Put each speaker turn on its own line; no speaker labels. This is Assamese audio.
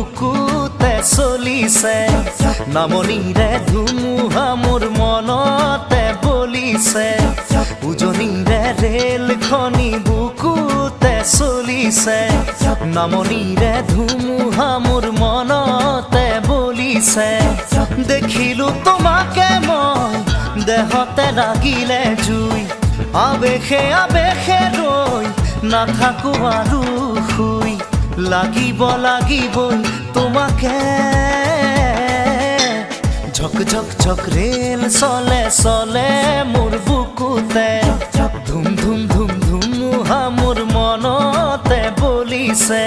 বুকুতে চলিছে নামনিৰে ধুমুহা মোৰ মনতে বলিছে উজনিৰে ৰেলখনি বুকুতে চলিছে নামনিৰে ধুমুহা মোৰ মনতে বলিছে দেখিলো তোমাকে মই দেহতে লাগিলে জুই আবেশে আবেশে ৰৈ নাথাকো আৰু শুই লাগিবই তোমাকে ঝক ঝক ঝক ৰেল চলে চলে মোৰ বুকুতে ধুম ধুম ধুম ধুমুহা মোৰ মনতে বলিছে